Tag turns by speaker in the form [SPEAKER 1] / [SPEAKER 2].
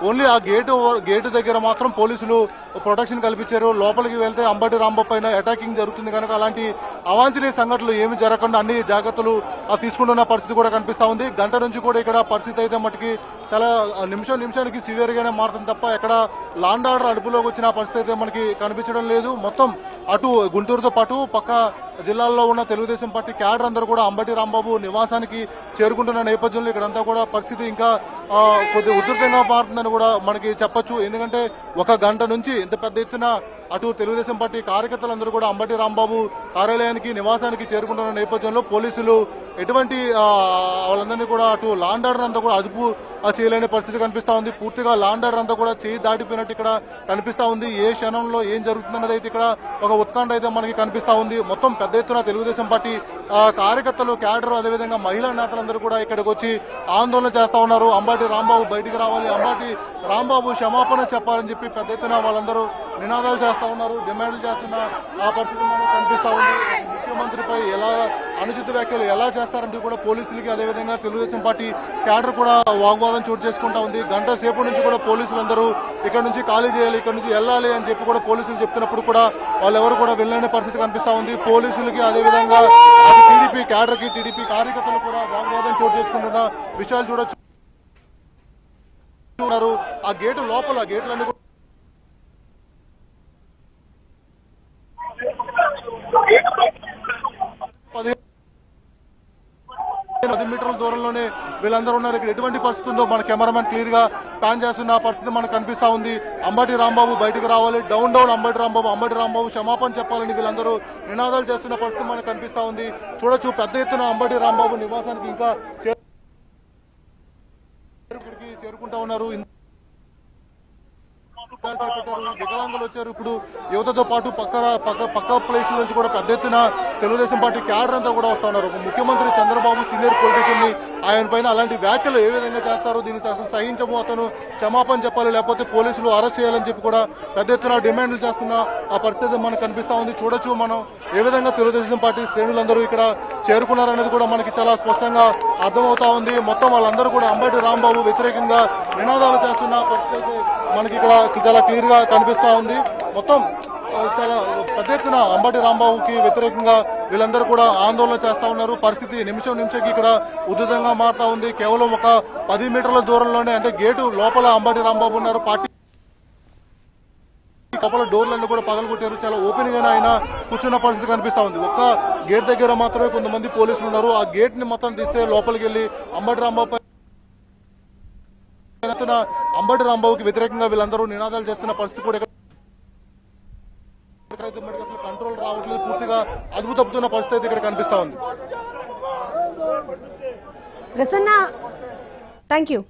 [SPEAKER 1] Only ఆ gate దగ్గర మాత్రం పోలీసులు ప్రొటెక్షన్ కల్పించారు. లోపలికి వెళ్తే అంబటి రాంబాబు పైన అటాకింగ్ జరుగుతుంది కనుక అలాంటి అవాంఛనీయ సంఘటనలు ఏమి జరగకుండా అన్ని జాగ్రత్తలు తీసుకుంటున్న పరిస్థితి కూడా కనిపిస్తా ఉంది. గంట నుంచి కూడా ఇక్కడ పరిస్థితి అయితే మటుకి చాలా నిమిషానికి సివియర్ గానే మారుతుంది తప్ప ఎక్కడ లాండ్ ఆర్డర్ అదుపులోకి వచ్చిన పరిస్థితి అయితే మనకి కనిపించడం లేదు. మొత్తం అటు గుంటూరుతో పాటు పక్క జిల్లాల్లో ఉన్న తెలుగుదేశం పార్టీ క్యాడర్ అందరూ కూడా అంబటి రాంబాబు నివాసానికి చేరుకుంటున్న నేపథ్యంలో ఇక్కడంతా కూడా పరిస్థితి ఇంకా కొద్దిగా ఉధృతంగా మారుతుందని కూడా మనకి చెప్పొచ్చు. ఎందుకంటే ఒక గంట నుంచి ఇంత పెద్ద ఎత్తున అటు తెలుగుదేశం పార్టీ కార్యకర్తలందరూ కూడా అంబటి రాంబాబు కార్యాలయానికి నివాసానికి చేరుకుంటున్న నేపథ్యంలో పోలీసులు ఎటువంటి వాళ్ళందరినీ కూడా అటు లాండ్ ఆర్డర్ అంతా కూడా అదుపు చేయలేని పరిస్థితి కనిపిస్తా ఉంది. పూర్తిగా లాండ్ ఆర్డర్ అంతా కూడా చేయి దాటిపోయినట్టు ఇక్కడ కనిపిస్తా ఉంది. ఏ క్షణంలో ఏం జరుగుతుందన్నది అయితే ఇక్కడ ఒక ఉత్కంఠ అయితే మనకి కనిపిస్తా ఉంది. మొత్తం పెద్ద ఎత్తున తెలుగుదేశం పార్టీ కార్యకర్తలు క్యాడర్ అదేవిధంగా మహిళా నేతలందరూ కూడా ఇక్కడికి వచ్చి ఆందోళన చేస్తా ఉన్నారు. అంబటి రాంబాబు బయటికి రావాలి, అంబటి రాంబాబు క్షమాపణ చెప్పాలని చెప్పి పెద్ద ఎత్తున వాళ్ళందరూ నినాదాలు చేస్తా ఉన్నారు, డిమాండ్లు చేస్తున్న ఆ పరిస్థితి మనకు కనిపిస్తా ఉంది. ముఖ్యమంత్రిపై ఎలా అనుచిత వ్యాఖ్యలు ఎలా చేస్తారంటూ కూడా పోలీసులకి అదేవిధంగా తెలుగుదేశం పార్టీ క్యాడర్ కూడా వాగ్వాదం చోటు చేసుకుంటా ఉంది. గంట సేపు నుంచి కూడా పోలీసులందరూ ఇక్కడ నుంచి ఖాళీ చేయాలి, ఇక్కడ నుంచి వెళ్ళాలి అని చెప్పి కూడా పోలీసులు చెప్తున్నప్పుడు కూడా వాళ్ళెవరు కూడా వెళ్ళలేని పరిస్థితి కనిపిస్తా ఉంది. పోలీసులకి అదేవిధంగా టీడీపీ క్యాడర్ కి టీడీపీ కార్యకర్తలు కూడా వాగ్వాదం చోటు చేసుకుంటున్న విషయాలు చూడొచ్చు. ఆ గేటు లోపల గేట్లన్నీ 10 మీటర్ల దూరంలోనే వీళ్ళందరూ ఉన్నారు. ఇక్కడ ఎటువంటి పరిస్థితి ఉందో మన కెమెరామెన్ క్లియర్ గా ప్యాన్ చేస్తున్న పరిస్థితి మనకు కనిపిస్తా ఉంది. అంబటి రాంబాబు బయటకు రావాలి, డౌన్ అంబటి రాంబాబు క్షమాపణ చెప్పాలని వీళ్ళందరూ నినాదాలు చేస్తున్న పరిస్థితి మనకు కనిపిస్తా ఉంది. చూడొచ్చు పెద్ద ఎత్తున అంబటి రాంబాబు నివాసానికి ఇంకా చేరుకుంటా ఉన్నారు. వికలాంగులు వచ్చారు. ఇప్పుడు యువతతో పాటు పక్క ప్లేస్ నుంచి కూడా పెద్ద ఎత్తున తెలుగుదేశం పార్టీ క్యాడర్ అంతా కూడా వస్తా ఉన్నారు. ముఖ్యమంత్రి చంద్రబాబు సీనియర్ పొలిటీషియన్ ని ఆయన పైన అలాంటి వ్యాఖ్యలు ఏ విధంగా చేస్తారో దీనికి అసలు సహించము, అతను క్షమాపణ చెప్పాలి లేకపోతే పోలీసులు అరెస్ట్ చేయాలని చెప్పి కూడా పెద్ద ఎత్తున డిమాండ్లు చేస్తున్న ఆ పరిస్థితి మనకు కనిపిస్తా ఉంది. చూడొచ్చు మనం ఏ విధంగా తెలుగుదేశం పార్టీ శ్రేణులందరూ ఇక్కడ చేరుకున్నారనేది కూడా మనకి చాలా స్పష్టంగా అర్థమవుతా ఉంది. మొత్తం వాళ్ళందరూ కూడా అంబటి రాంబాబు వ్యతిరేకంగా నినాదాలు చేస్తున్న పరిస్థితి మనకి ఇక్కడ చాలా క్లియర్ గా కనిపిస్తా ఉంది. మొత్తం చాలా పెద్ద ఎత్తున అంబటి రాంబాబుకి వ్యతిరేకంగా వీళ్ళందరూ కూడా ఆందోళన చేస్తా ఉన్నారు. పరిస్థితి నిమిషంకి ఇక్కడ ఉధృతంగా మారుతా ఉంది. కేవలం ఒక 10 మీటర్ల దూరంలోనే అంటే గేటు లోపల అంబటి రాంబాబు ఉన్నారు. పార్టీ లోపల డోర్లన్నీ కూడా పగలగొట్టారు. చాలా ఓపెన్ గానే ఆయన కూర్చున్న పరిస్థితి కనిపిస్తా ఉంది. ఒక్క గేట్ దగ్గర మాత్రమే కొంతమంది పోలీసులు ఉన్నారు. ఆ గేట్ ని మొత్తం తీస్తే లోపలికి వెళ్లి అంబటి రాంబాబు అంబటి రాంబాబుకి వ్యతిరేకంగా వీళ్ళందరూ నినాదాలు చేస్తున్న పరిస్థితి కూడా అసలు కంట్రోల్ రావట్లేదు. పూర్తిగా అదుపు తప్పుతున్న పరిస్థితి ఇక్కడ కనిపిస్తా ఉంది.
[SPEAKER 2] Prasanna, thank you.